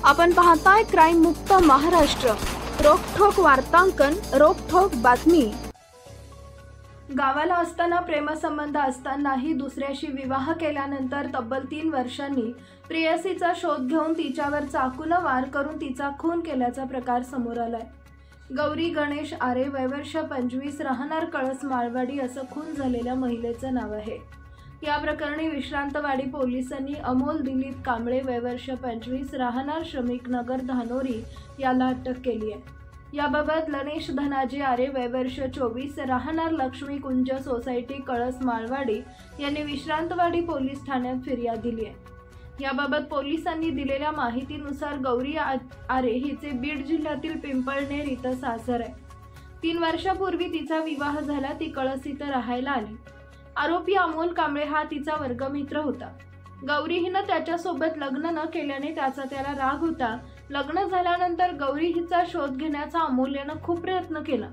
आपण पाहताय क्राईम मुक्त महाराष्ट्र। रोखठोक वार्तांकन, रोखठोक बातमी। गावाला असताना प्रेमसंबंध असतानाही दुसऱ्याशी विवाह केल्यानंतर तब्बल 3 वर्षांनी प्रेयसीचा शोध घेऊन तिच्यावर चाकूने वार करून तिचा खून केल्याचा प्रकार समोर आलाय। गौरी गणेश आरे, वय वर्ष 25, राहणार कळस माळवाडी असं खून झालेल्या महिलेचं नाव आहे। या प्रकरणी विश्रांतवाडी पोलिसांनी अमोल दिलीप कांबळे, वय वर्ष 25, राहणार श्रमिक नगर धानोरी याला अटक केली आहे। याबाबत लनेश धनाजी आरे, वय वर्ष 24, राहणार लक्ष्मी कुंज सोसायटी कळस माळवाडी यांनी विश्रांतवाडी पोलीस ठाण्यात फिर्याद दिली आहे। याबाबत पोलिसांनी दिलेल्या माहितीनुसार गौरी आरे हिचे बीड जिल्ह्यातील पिंपळनेर इथं सासर आहे। 3 वर्षापूर्वी तिचा विवाह झाला, ती कळस इथं राहायला आली। आरोपी अमोल कांबळे हा तिचा वर्गमित्र होता। गौरी हिनं त्याच्यासोबत लग्न न केल्याने त्याचा त्याला राग होता। लग्न झाल्यानंतर गौरी हिचा शोध घेण्याचा अमोल यानं खूप प्रयत्न केला।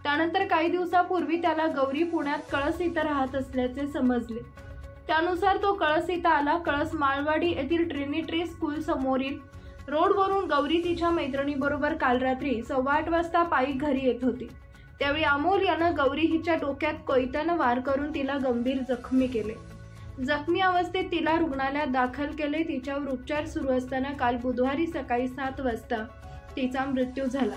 त्यानंतर काही दिवसापूर्वी त्याला गौरी पुण्यात कळस इथं राहत असल्याचे समजले। त्यानुसार तो कळस इथं आला। कळस माळवाडी येथील ट्रिनिटी स्कूल समोरील रोडवरून गौरी तिच्या मैत्रिणीबरोबर काल रात्री 8:15 वाजता पायी घरी येत होती। त्यावेळी अमोल यानं गौरी हिच्या डोक्यात कोयत्यानं वार करून तिला गंभीर जखमी केले। जखमी अवस्थेत तिला रुग्णालयात दाखल केले। तिच्यावर उपचार सुरू असताना काल बुधवारी सकाळी 7 वाजता तिचा मृत्यू झाला।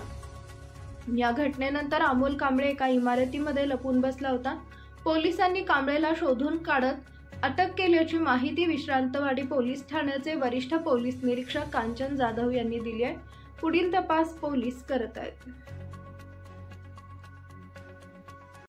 या घटनेनंतर अमोल कांबळे एका इमारतीमध्ये लपून बसला होता। पोलिसांनी कांबळेला शोधून काढत अटक केल्याची माहिती विश्रांतवाडी पोलीस ठाण्याचे वरिष्ठ पोलीस निरीक्षक कांचन जाधव यांनी दिली आहे। पुढील तपास पोलीस करत आहेत।